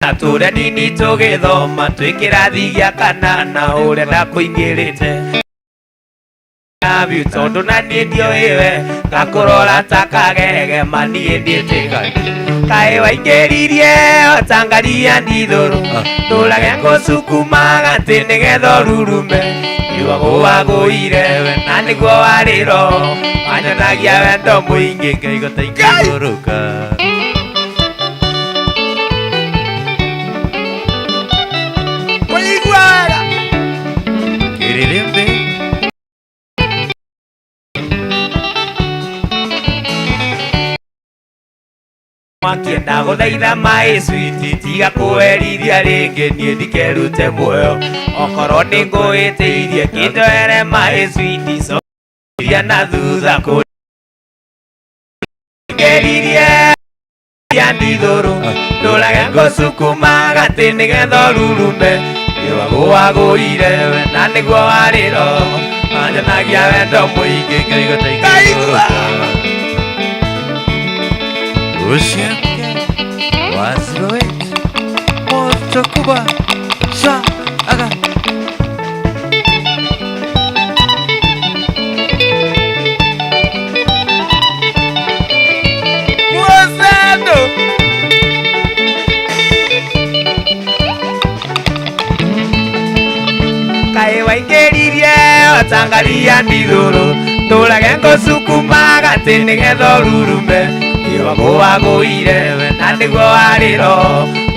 Natura nini tugithoma twikirathi gia kanana uria ndakuingirite abiu tondu na ni ndio iwe ngakurora takagege manie nditika kai waingiririe otangaria ndithuru turage ngusukuma gati nigetha rurume iwa gwaguire we na niguo wariro wanyonagia wendo muingi ngaigo taingiguruka Iguara Kiririmbe Makienda guthaitha mai switi tiga kuheriria ringi nie ndikerute muoyo okoro ni nguhitiirie kindoere mai switi so ya na thutha ku ngeririe ya ndithuru ndurage ngusukuma gati nigetha rurume waguire we na niguo wariro wanyonagia wendo muingi ngaigo taingiguruka ucio wazroet motokuba sha aga Muasado kai waingiririe otangaria ndithuru turage ngusukuma gati nigetha rurume iwa gwaguire we na niguo wariro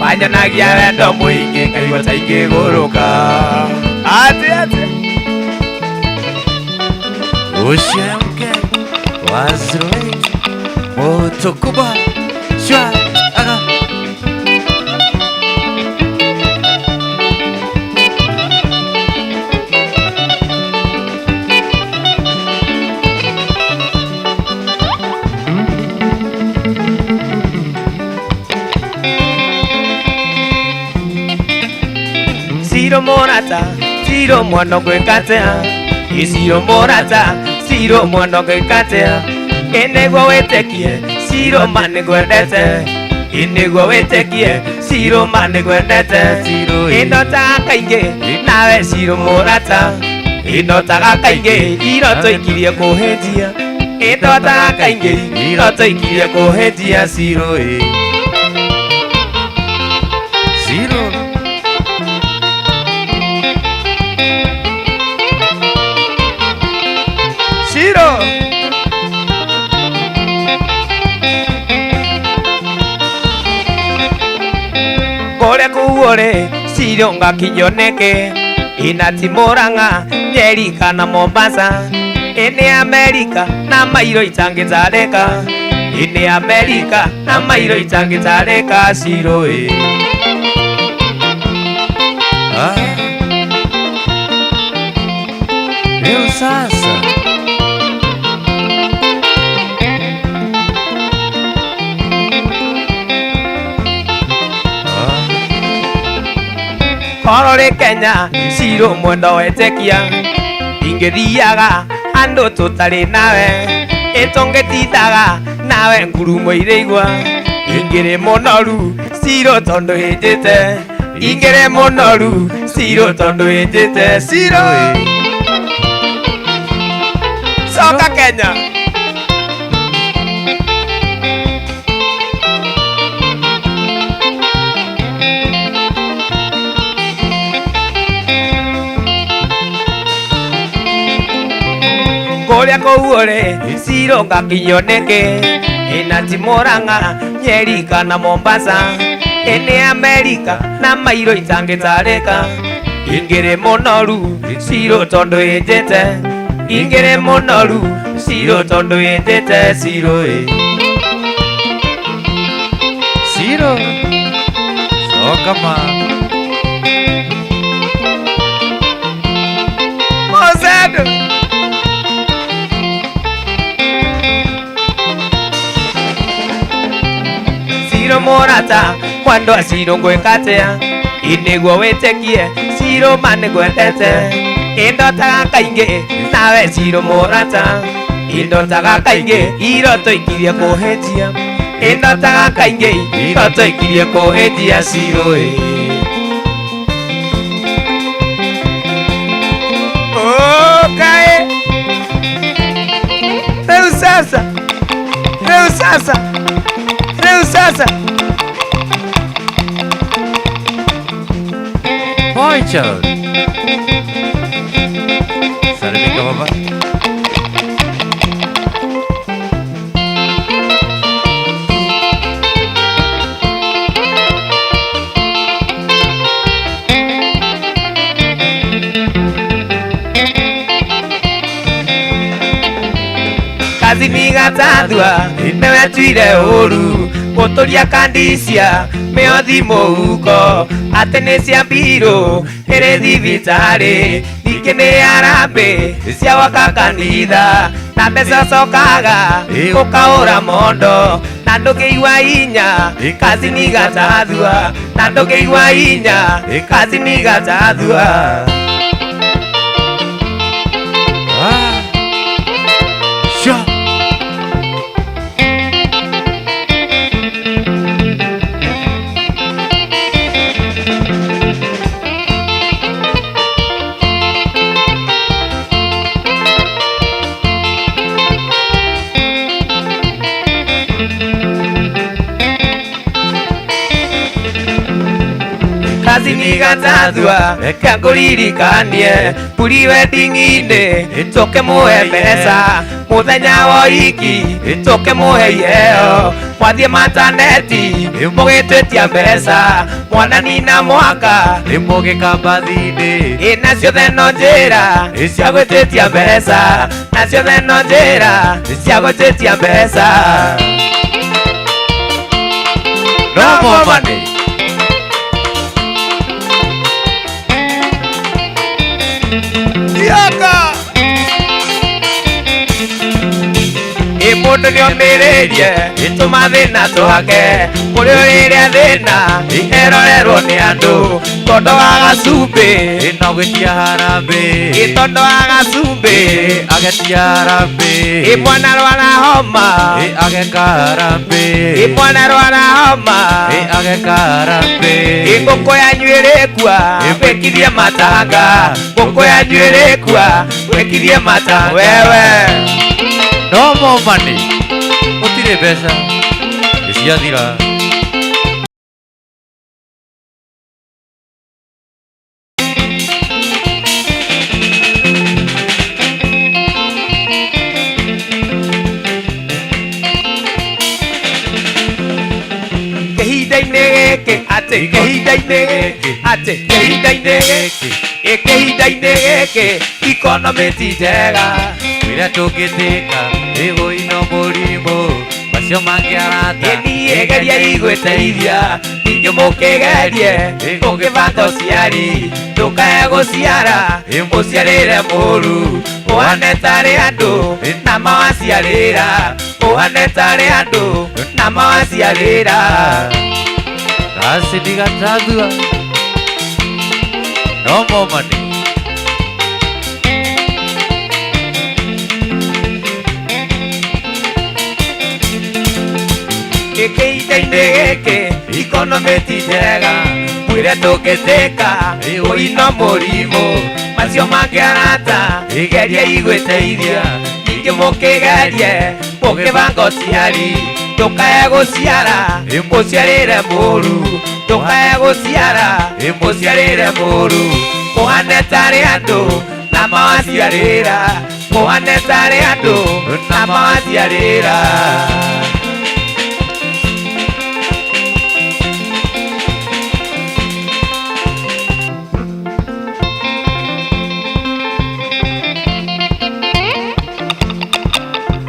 wanyonagia wendo muingi ngaigua taingiguruka ati ucio wazroet motokuba sha aga Siro morata, siro mwana gwekatea Siro morata, siro mwana gwekatea Enegwa wetekie, siro mane gwendete Enegwa wetekie, siro mane gwendete Siro inota kainge, nawe siro morata Inota kainge, iroto ikirie kuhenjia Inota kainge, iroto ikirie kuhenjia Siro Siro Siro Kore kuore Siro ngakinyoneke Inati Murang'a Nyeri kana Mombasa Ine Amerika na mairo itangizareka Ine Amerika na mairo itangizareka Siro Leo sasa Korore Kenya, Siro mwendo wetekia Ingeriaga, ando tutari nawe Etongetitaga, nawe ngurumo ireigwa Ingere monoru, Siro tondo hejete Ingere monoru, Siro tondo hejete Siro Soka Kenya Korea kuore Siro ngakinyoneke Inati Murang'a Nyeri kana Mombasa Ine Amerika na mairo itangitareka Ingere monoru Siro tondo hejete Ingere monoru Siro tondo hejete Siro Siro Sokama Mozado Siro morata Kwando asiro gwekatea Inegwa wetekie Siro mane gwendete Indota kainge nawe ciro mũrata indotaga kaingĩ iroto ikirie kũhĩnjia indotaga kaingĩ iroto ikirie kũhĩnjia ciro kae rĩu sasa Pointer. Salimika baba. kazi nigatandua newe tuire ũru gũtũria kandisia mĩothi mũhuko atĩ nĩ cia mbirũ ĩrĩ thibitarĩ ningĩ nĩ arambĩ cia gwaka kanitha na mbeca cokaga ũkaũra mondo na ndũkĩigua hinya kazi nigatandua na ndũkĩigua hinya kazi nigatandua Sure. kazi nigatandua reke ngũririkanie puri wedding-inĩ tũke mũhe mbeca mũthenya wa wiki tũke mũhe iheo mwathiĩ mataneti mũgĩtĩtia mbeca mwana nina mwaka mũgĩkambathi-inĩ na ciothe no njĩra cia gwĩtĩtia mbeca na ciothe no njĩra cia gwĩtĩtia mbeca no more money. mũndũ nĩomĩrĩrie itũma thĩna tũhake kũrĩ ũrĩrĩa thĩna erorerwo nĩ andũ tondo wa gacumbĩ no gĩtia harambĩ tondo wa gacumbĩ agetia harambĩ mwana rwara homa ageka harambĩ mwana rwara homa ageka harambĩ ngũkũ yanyu ĩrĩkua wĩkithie matanga ngũkũ yanyu ĩrĩkua wĩkithie matanga wewe no more money. Gũtirĩ mbeca nĩciathira. Kĩhinda-inĩ gĩkĩ atĩ kĩhinda-inĩ gĩkĩ economy ti njega Wĩrĩa tũngĩtĩka ĩgũino mũrimũ macio mangĩarata niĩ geria igwĩteithia ningĩ mũkĩgerie ũkĩbanga ũciari ndũkae gũciara ũciarĩre mũru ũhane tarĩ andũ na mawaciarĩra ũhane tarĩ andũ na mawaciarĩra kazi ndigatandua no more money. Kĩhinda-inĩ gĩkĩ economy ti njega mwĩre tũngĩtĩka ũino mũrimũ macio mangĩarata geria igwĩteithia ningĩ mũkĩgerie mũkĩbanga ũciari ndũkae gũciara ũciarĩre mũru ndũkae gũciara ũciarĩre mũru ũhane tarĩ andũ na mawaciarĩra ũhane tarĩ andũ na mawaciarĩra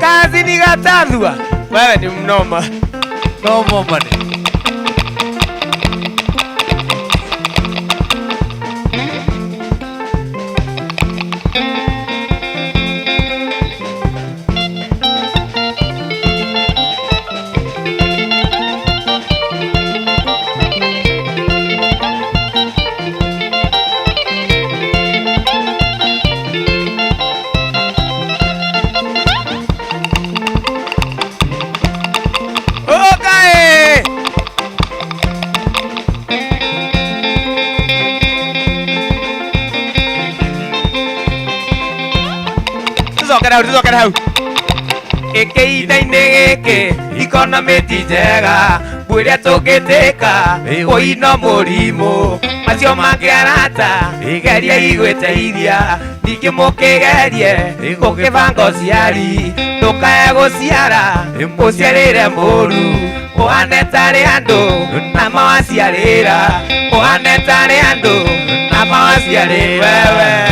kazi nigatandua wewe ni mnoma No more money. tuzokera hau Ĩkĩinda-inĩ gĩkĩ economy ti njega mwĩrĩa tũngĩtĩka ũino mũrimũ macio mangĩarata geria igwĩteithia ningĩ mũkĩgerie gũkĩbanga ũciari ndũkae gũciara ũciarĩre mũru ũhane tarĩ andũ na mawaciarĩra ũhane tarĩ andũ na mawaciarĩ wewe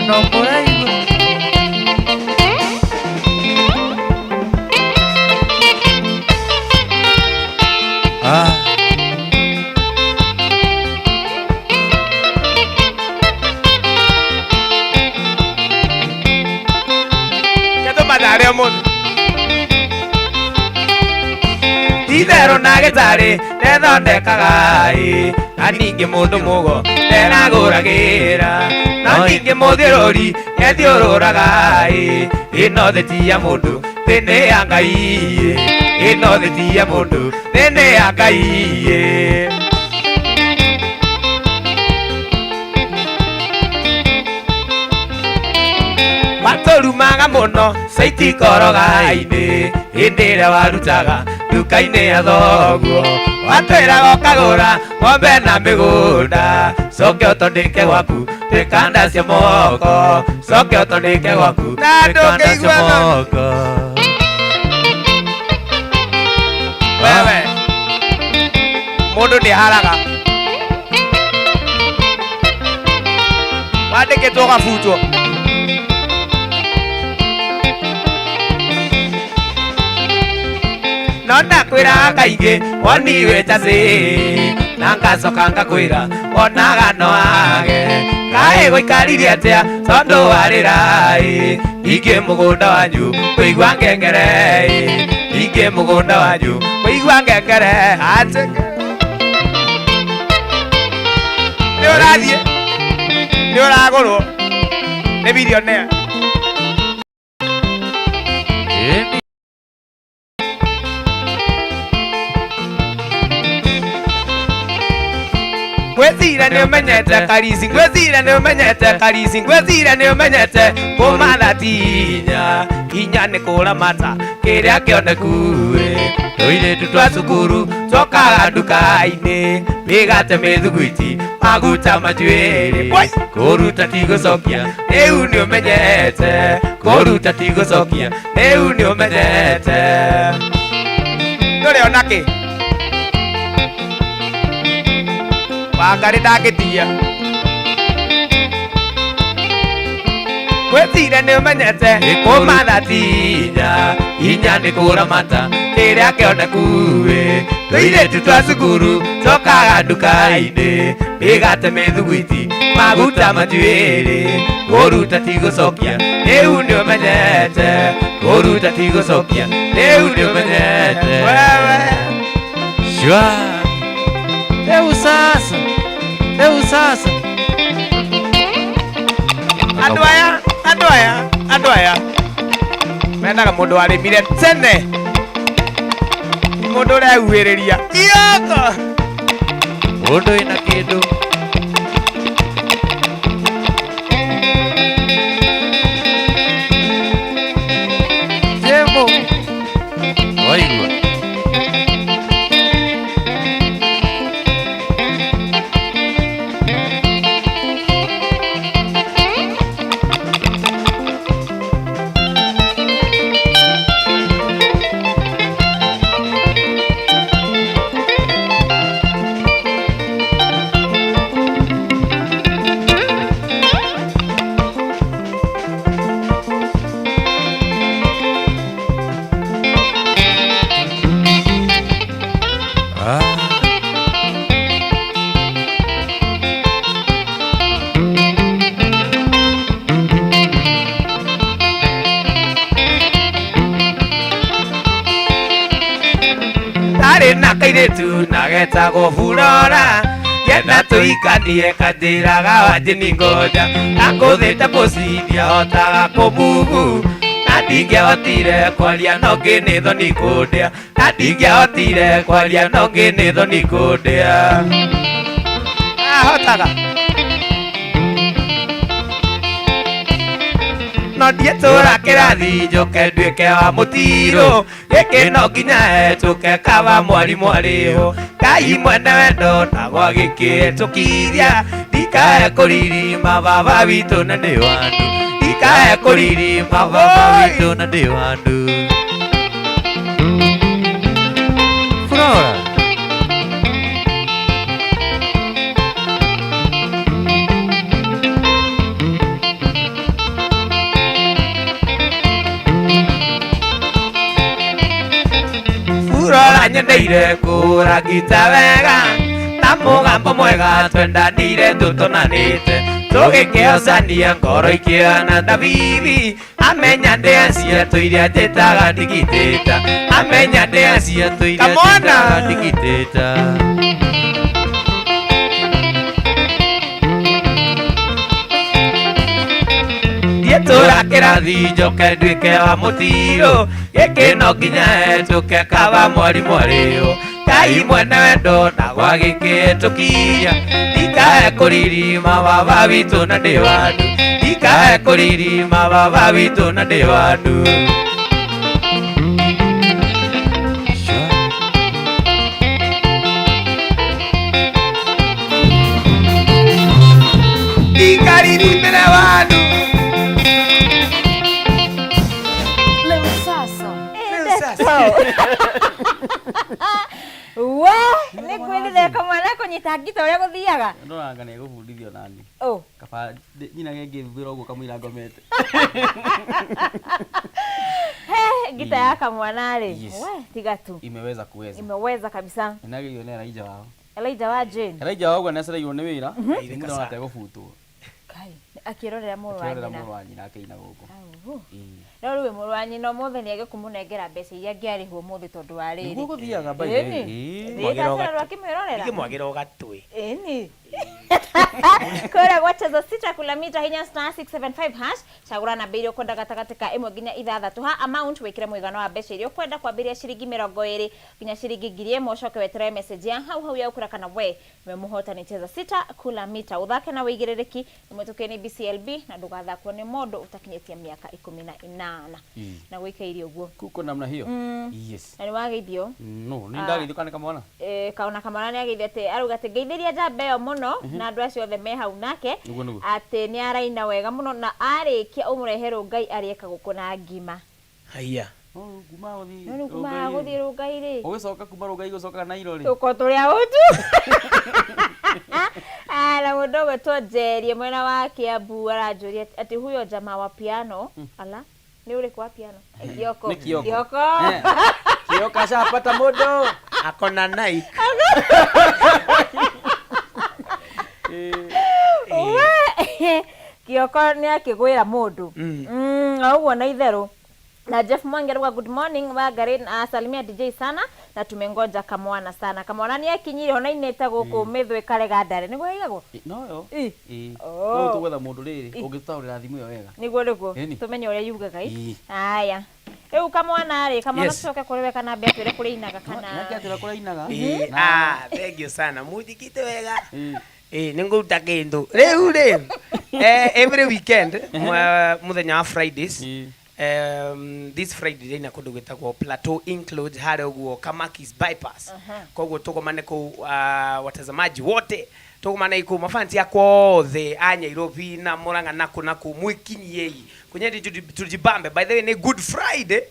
No por ahí. ¿Qué toma tare amor? Itherũ na gĩtarĩ nethondekaga na ningĩ mũndũ mũgo nderagũragĩra na ningĩ mũthiũrũri ethiũrũraga ĩno thĩ ti ya mũndũ thĩ nĩ ya Ngai ĩno thĩ ti ya mũndũ thĩ nĩ ya Ngai matũrumaga mũno caitikoroga-inĩ hĩndĩ ĩrĩa warutaga nduka-inĩ ya thoguo watwĩraga ũkagũra ng'ombe na mĩgũnda coke ũtondĩke gwaku twĩkanda cia moko coke ũtondĩke gwaku twĩkanda cia moko wewe mũndũ nĩharaga wandĩkĩtwo gabutwo no ndakwĩraga kaingĩ woni wĩtacĩ na ngacoka ngakwĩra wonaga no age kaĩ gũikarire atĩa tondũ warĩra ningĩ mũgũnda wanyu kũigua ngengere ningĩ mũgũnda wanyu kũigua ngengere nĩ ũrathiĩ nĩ ũragũrwo nĩ bilionea Gwethira nĩ ũmenyete karisi gwethira nĩ ũmenyete karisi gwethira nĩ ũmenyete kũmatha tinya hinya nĩ kũramata kĩrĩa kĩoneku tũirĩtu twa cukuru twokaga nduka-inĩ mĩgate mĩthuguiti maguta manjuĩrĩ kũruta ti gũcokia rĩu nĩ ũmenyete kũruta ti gũcokia rĩu nĩ ũmenyete ndũrĩ ona kĩ Wangari ndangĩtia gwethira nĩ ũmenyete kũmatha tinya hinya nĩ kũramata kĩrĩa kĩoneku tũirĩtu twa cukuru twokaga nduka-inĩ mĩgate mĩthuguiti maguta manjuĩrĩ kũruta ti gũcokia rĩu nĩ ũmenyete kũruta ti gũcokia rĩu nĩ ũmenyete wewe Eu sasa andũ aya mendaga mũndũ warĩmire tene mũndũ ũrehuhĩrĩria ioko mũndũ ĩna kĩndũ jemo waigua na kairĩtu na getagwo Furora ngenda tuikanie kanjĩraga wanjini ngoja ngũthĩte mũciria hotaga kũmugu na ndingĩahotire kwaria no ngĩnĩ thoni kũndĩa na ndingĩahotire kwaria no ngĩnĩ thoni kũndĩa ahotaga no ndietũra kĩrathi njũke nduĩke wa mũtirũ gĩkĩ no nginya hetũke kaba mwarimũ arĩho Ngai mwene wendo na gwa gĩkĩhetũkiria ndikae kũririma baba witũ na ndĩ wandu ndikae kũririma baba witũ na ndĩ wandu Flora. Flora nyendeire kũragita wega na mũgambo mwega twendanire tũtonanĩte tũgĩkĩocania ngoro ikĩana Davithi amenya ndĩa ciatũ iria njĩtaga ndigitĩta amenya ndĩa ciatũ iria njĩtaga ndigitĩta ndietũra kĩrathi njoke nduĩke wa mũtirũ gĩkĩ no nginya hetũke kaba mwarimũ arĩho Ngai mwene wendo na gwa gĩkĩhetũkiria ndikae kũririma baba witũ na ndĩ wandu ndikae kũririma baba witũ na ndĩ wandu ndikaririmire wandu we nĩ kwĩrĩtheka mwana kũnyita ngita ũrĩa gũthiaga ndoranga nĩ gũbundithio nani oh kaba nyina ngĩthura ũguo kamũira ngomete he ngita ya kamwana rĩ we tiga tu imeweza kabisa nagĩrio nĩ Elijah wao Elijah wa Jane Elijah wao nĩ acereirwo nĩ wĩra mũndũ no ategũbutwo kai akĩrorera mũrũ wa nyina akĩina gũkũ no rĩu mũrũ wa nyina ũmũthĩ nĩ agĩkũmũnengera mbeca iria angĩarĩhwo mũthĩ tondũ wa rĩrĩ nĩguo gũthiaga ikĩmwagĩra ũgatwĩ ĩni kũrĩa gwachezo sita kula mita hinya star 675 hash chagũra namba iria ũkwenda gatagatĩ ka 1 nginya 6 ha amount wĩkĩre mũigana wa mbeca iria ũkwenda kwambĩrĩria ciringi 20 nginya ciringi 1000 ũcoke weterere message ya hau ya ũkũra kana we mũhotani cheza sita kula mita uthake na wĩigĩrĩrĩki mũtũkeni BCLB na ndũgathakwo nĩ mũndũ ũtakinyĩtie mĩaka 18 na gwĩkairie ũguo kuko namna hiyo yes na nĩ wageithio no nĩ ndageithio kana kamwana kaona kamwana nĩ ageithio atĩ arauga atĩ ngeithĩria njamba ĩyo mũno na andũ acio othe me hau nake atĩ nĩ araina wega mũno na arĩkia ũmũreherwo Ngai arĩeka gũkũ na ngima haiya kuma gũthiĩ rũngai rĩ ũgĩcoka kuma rũngai gũcoka na irori tũko tũrĩa ũtu na mũndũ ũgwĩtwo Njeri mwena wa Kiambu aranjũria atĩ huyo jamaa wa piano ala nĩ ũrĩkũ wa piano Kioko ashapata mũndũ akona Nike Kioko nĩ akĩgwĩra mũndũ ũguo na itherũ na Jeff Mwangeruga good morning Wangari asalimia DJ sana na tumengoja kamwana sana kamwana nĩ akinyire ona inete gũkũ mĩthwe karega ndare nĩguo igagwo no no tũgwetha mũndũ rĩrĩ ũngĩtũtaũrĩra thimũ ĩyo wega nĩguo rĩguo tumenye ũrĩa yugaga haya rĩu kamwana rĩ kamwana tucoke kũrĩwe kana mbia twĩre kũrĩa inaga kana nĩakĩatĩra kũrĩa inaga thank you sana mũthikite wega nĩngũruta kĩndũ rĩu rĩ every weekend mũthenya wa Fridays this Friday na kũndũ gwĩtagwo Plateau Include harĩa ũguo Kamakis bypass koguo tũgomane kũu watazamaji wote tũgomane kũu mafansi yakwa othe a Nairobi na Murang'a naku mwĩkinyiei kunyeti tujibambe by the way nĩ Good Friday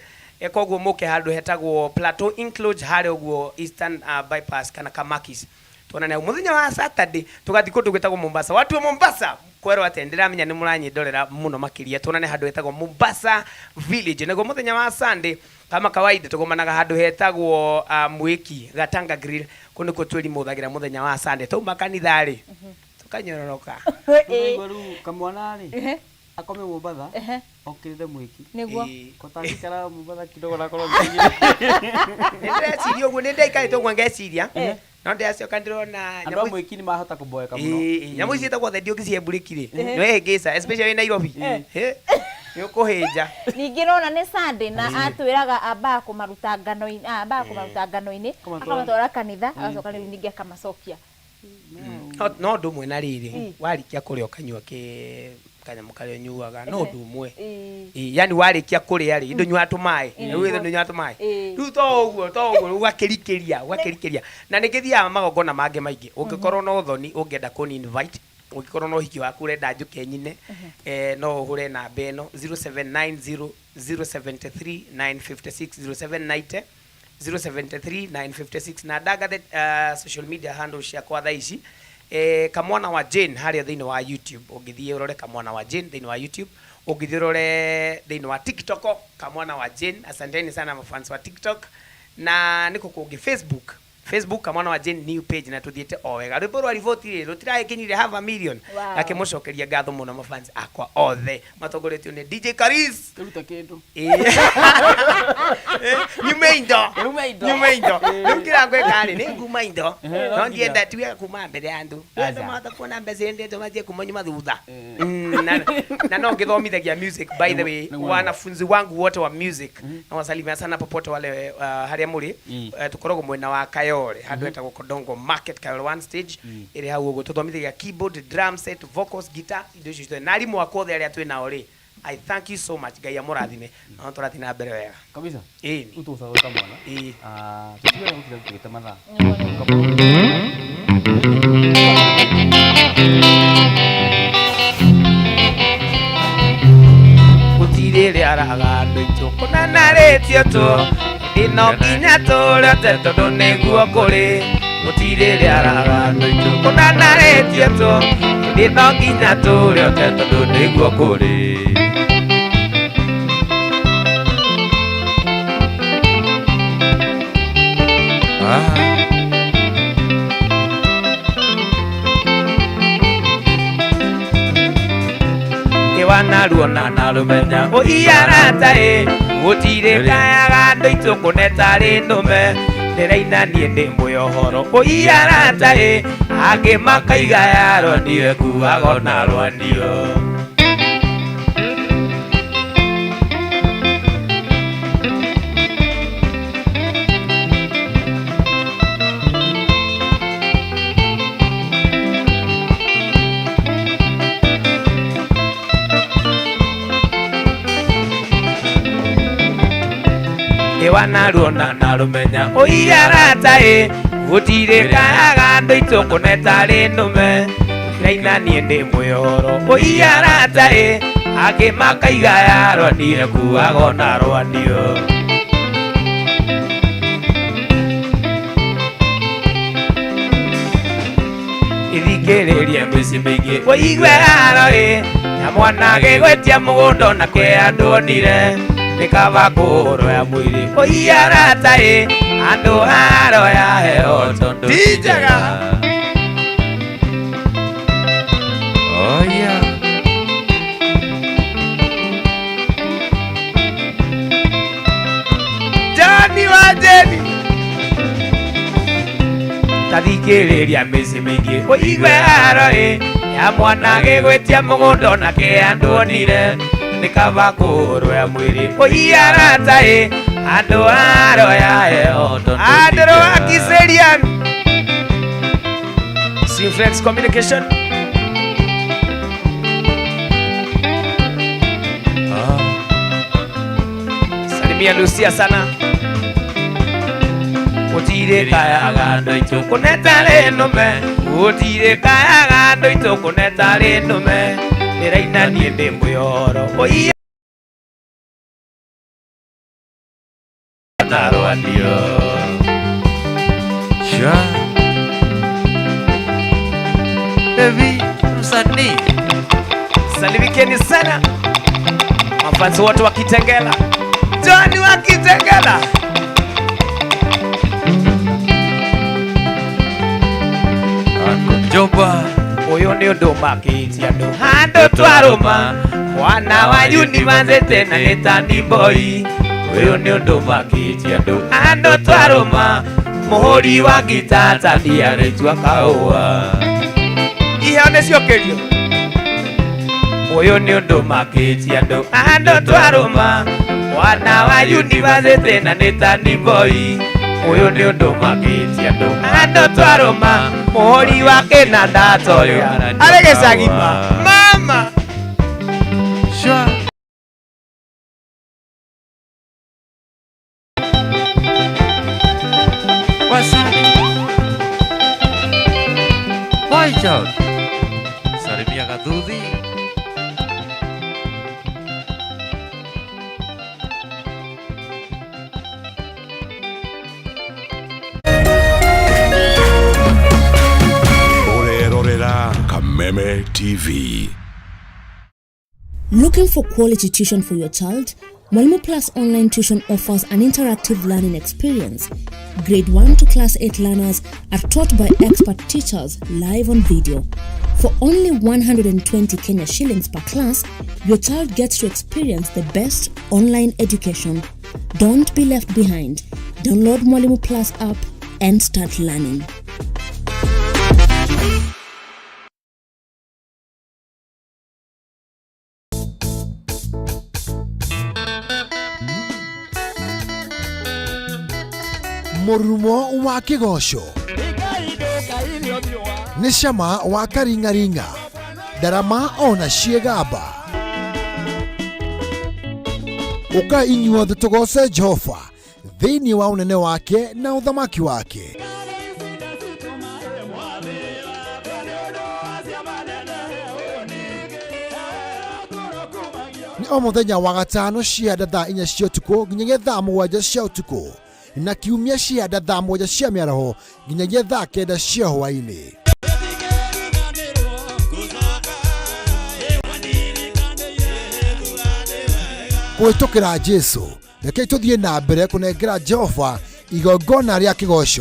koguo mũke handũ hetagwo Plateau Include harĩa ũguo Eastern bypass kana Kamakis tuonane mũthenya wa Saturday tugathi kũndũ gwĩtagwo Mombasa watu wa Mombasa kwero atendera menya nĩ mũranyindorera mũno makĩria tuonane handũ hetagwo Mombasa Village nego mũthenya wa Sunday kama kawaida tugomanaga handũ hetagwo Mwiki Gatanga Grill kũndũ kũtwĩri mũthagira mũthenya wa Sunday tuma kanitha rĩ tukanyororoka kamwana rĩ akome Mombasa okirite mwiki niguo kotangikara Mombasa kidogo na korwo ngigire ndeciria uguo ndikaite uguo ngeciria no ndacoka ndirona nyamu mwiki ni mahota kuboeka muno nyamu ici itagwo thendi ũngĩciembũrĩkire nĩ ngĩca especially Nairobi nĩ ũkũhĩnja ningĩ rona nĩ Sunday na atwĩraga ambaga kũmaruta ngano-inĩ akamatwara kanitha agacoka rĩu ningĩ akamacokia no ũndũ ũmwe na rĩrĩ warĩkia kũrĩa ũkanyua kanyamu karĩa ũnyuaga no ũndũ ũmwe yani warĩkia kũrĩa rĩ ndũnyua tũmaĩ rĩu ndũnyua tũmaĩ rĩu to ũguo ũgakĩrikĩria na nĩ gĩthiaga magongona mangĩ maingĩ ũngĩkorwo na ũthoni ũngĩenda kũni invite ũngĩkorwo na ũhiki waku ũrenda njũke nyine no ũhũre namba ĩno 0790 073 956 073 956 na ndagathe social media handles ciakwa thaa ici kamwana wa Jane harĩa thĩinĩ wa YouTube ũngĩthiĩ ũrore kamwana wa Jane thĩinĩ wa YouTube ũngĩthiĩ ũrore thĩinĩ wa TikTok kamwana wa Jane asanteni sana mafans wa TikTok na niko kũngĩ Facebook kamwana wa Jane new page na tuthiĩte o wega rwĩmbo rwa riboti rĩ rũtirakinyire half a million akĩmũcokeria ngatho mũno mafans akwa othe matongoretio nĩ DJ Karis ruta kĩndũ nyume indo rĩu kĩrango ĩkarĩ nĩ nguma indo no ndienda tuge kuma mbere ya andũ andũ mahota kuona mbeca ndĩto matie kuma nyuma thutha na no ngĩthomithagia music by the way wanafunzi wangu wote wa music na wasalimia sana popote wale harĩa mũrĩ tukoragwo mwena wa Kayole handũ etagwo Kodongo Market Kayole one stage ĩrĩ hau ũguo tũthomithagia keyboard drum set vocals guitar indo icio na arimũ akwa othe arĩa twĩnao rĩ I thank you so much Ngai amũrathime na tũrathiĩ na mbere wega kabisa utusaga mwana tusiwe tukita mathaa gũtirĩ araga andũ aitũ kũnanarĩtio tũ ino nginya tũrĩote tondũ nĩguo kũrĩ gũtirĩ araga andũ aitũ kũnanarĩtio tũ ino nginya tũrĩote tondũ nĩguo kũrĩ wanaruona na rumenya ũiarata gũtirĩ kayaga andũ aitũ kũnetarĩ ndũme ndĩraina niĩ ndĩ mwĩohoro ũiarata angĩ makaiga yaronire kuaga ona rwanio wanaruona na rumenya ũiarata gũtirĩ kayaga andũ aitũ kũnetarĩ ndũme ndĩraina niĩ ndĩ mwĩohoro ũiarata angĩ makaiga yaronire kuaga ona rwanio ithikĩrĩrie mĩciĩ mĩingĩ ũigue haro na mwana gĩgwetia mũgũnda onake andũonire nikava kũrwo ya mwĩrĩ ũiarata andũ haro ya heo tondũ ndijaga Jani wa Jeni tathikĩrĩria mĩciĩ mĩingĩ ũigue haro ya mwana gĩgwetia mũgũnda onake andũonire nikava kũrwo ya mwĩrĩ ũiarata andũ haro ya heo andũ wa Kiserian Sinflex Communication salimia Lucia sana gũtirĩ kayaga andũ aitũ kũnetarĩ ndũme gũtirĩ kayaga andũ aitũ kũnetarĩ ndũme ndĩraina niĩ ndĩ mwĩohoro ũiarata na rwanio Baby msanii salimikeni sana mafansi wote wa Kitengela Johnny wa Kitengela Joba uyu ni undu makitia andu handu twaruma mwana wa university na ni tani boy uyu ni undu makitia andu handu twaruma muhuri wa gita tani aretua kaua ihane ciokerio uyu ni undu makitia andu handu twaruma mwana wa university na ni tani boy uyu ni undu makitia andu handu twaruma muhuri wa kinanda toyo arege sagima mama Shwa. Wasabi. White out. Salimia Gaduthi. Orerorera Kameme TV. Looking for quality tuition for your child? Mwalimu Plus Online Tuition offers an interactive learning experience. Grade 1 to Class 8 learners are taught by expert teachers live on video. For only 120 Kenya shillings per class, your child gets to experience the best online education. Don't be left behind. Download Mwalimu Plus app and start learning. Murumo wa kigosho ni cama wa karingaringa darama ona ciegamba uka inyuothe tugoce Jehova thiini wa unene wake na uthamaki wake. Ni o muthenya wa gatano cianda thaa 4 cia utuku nginyagia thaa 7 cia utuku na kiumia cianda thaa 1 cia mĩaraho nginyagia thaa 9 cia hwaĩ-inĩ. Kũhĩtũkĩra Jesu, rekei tũthiĩ na mbere kũnengera Jehova igongona rĩa kĩgoco.